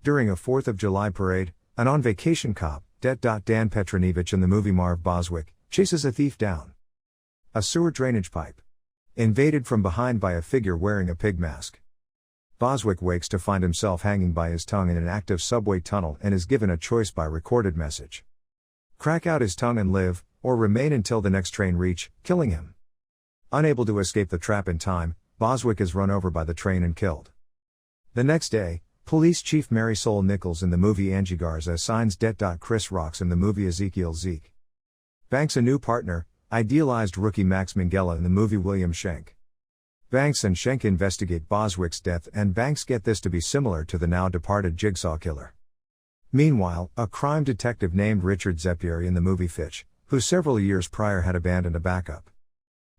During a 4th of July parade, an on-vacation cop, Dan Petronevich in the movie Marv Boswick, chases a thief down a sewer drainage pipe, invaded from behind by a figure wearing a pig mask. Boswick wakes to find himself hanging by his tongue in an active subway tunnel and is given a choice by recorded message. Crack out his tongue and live, or remain until the next train reach, killing him. Unable to escape the trap in time, Boswick is run over by the train and killed. The next day, Police Chief Marisol Nichols in the movie Angie Garza assigns Chris Rocks in the movie Ezekiel Zeke Banks a new partner, idealized rookie Max Minghella in the movie William Schenk. Banks and Schenk investigate Boswick's death, and Banks get this to be similar to the now departed Jigsaw Killer. Meanwhile, a crime detective named Richard Zepieri in the movie Fitch, who several years prior had abandoned a backup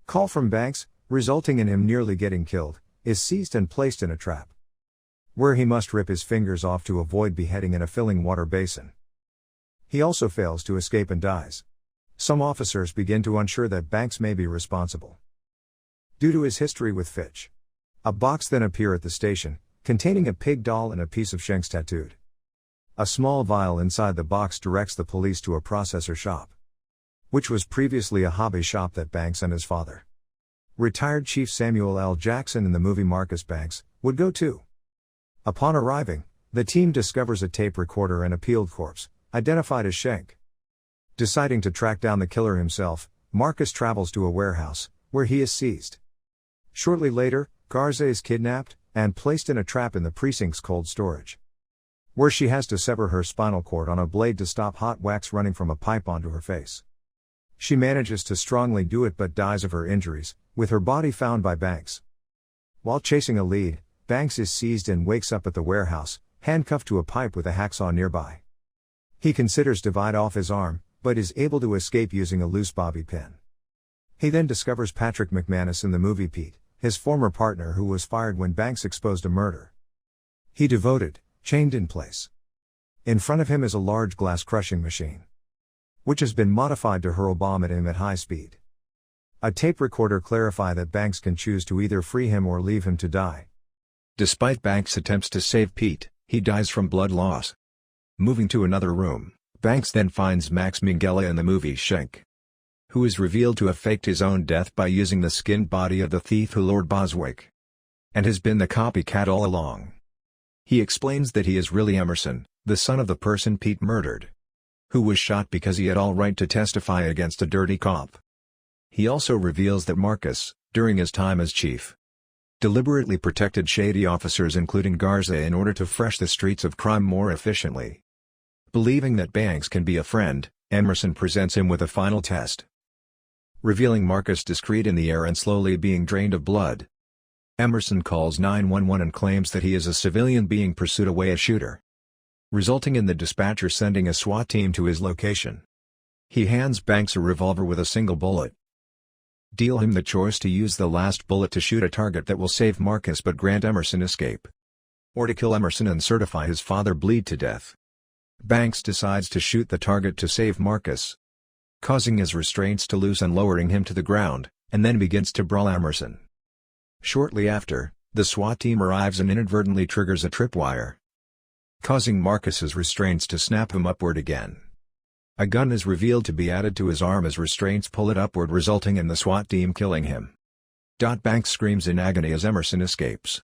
call from Banks, resulting in him nearly getting killed, is seized and placed in a trap, where he must rip his fingers off to avoid beheading in a filling water basin. He also fails to escape and dies. Some officers begin to unsure that Banks may be responsible due to his history with Fitch. A box then appears at the station, containing a pig doll and a piece of Schenk's tattooed. A small vial inside the box directs the police to a processor shop, which was previously a hobby shop that Banks and his father, retired Chief Samuel L. Jackson in the movie Marcus Banks, would go to. Upon arriving, the team discovers a tape recorder and a peeled corpse, identified as Schenk. Deciding to track down the killer himself, Marcus travels to a warehouse, where he is seized. Shortly later, Garza is kidnapped and placed in a trap in the precinct's cold storage, where she has to sever her spinal cord on a blade to stop hot wax running from a pipe onto her face. She manages to strongly do it but dies of her injuries, with her body found by Banks. While chasing a lead, Banks is seized and wakes up at the warehouse, handcuffed to a pipe with a hacksaw nearby. He considers to bite off his arm, but is able to escape using a loose bobby pin. He then discovers Patrick McManus in the movie Pete, his former partner who was fired when Banks exposed a murder. He devoted, chained in place. In front of him is a large glass crushing machine, which has been modified to hurl bomb at him at high speed. A tape recorder clarifies that Banks can choose to either free him or leave him to die. Despite Banks' attempts to save Pete, he dies from blood loss. Moving to another room, Banks then finds Max Minghella in the movie Schenk, who is revealed to have faked his own death by using the skinned body of the thief who lured Boswick, and has been the copycat all along. He explains that he is really Emerson, the son of the person Pete murdered, who was shot because he had all right to testify against a dirty cop. He also reveals that Marcus, during his time as chief, deliberately protected shady officers including Garza in order to fresh the streets of crime more efficiently. Believing that Banks can be a friend, Emerson presents him with a final test, revealing Marcus discreet in the air and slowly being drained of blood. Emerson calls 911 and claims that he is a civilian being pursued away a shooter, resulting in the dispatcher sending a SWAT team to his location. He hands Banks a revolver with a single bullet. Deal him the choice to use the last bullet to shoot a target that will save Marcus but grant Emerson escape, or to kill Emerson and certify his father bleed to death. Banks decides to shoot the target to save Marcus, causing his restraints to loose and lowering him to the ground, and then begins to brawl Emerson. Shortly after, the SWAT team arrives and inadvertently triggers a tripwire, causing Marcus's restraints to snap him upward again. A gun is revealed to be added to his arm as restraints pull it upward, resulting in the SWAT team killing him. Banks screams in agony as Emerson escapes.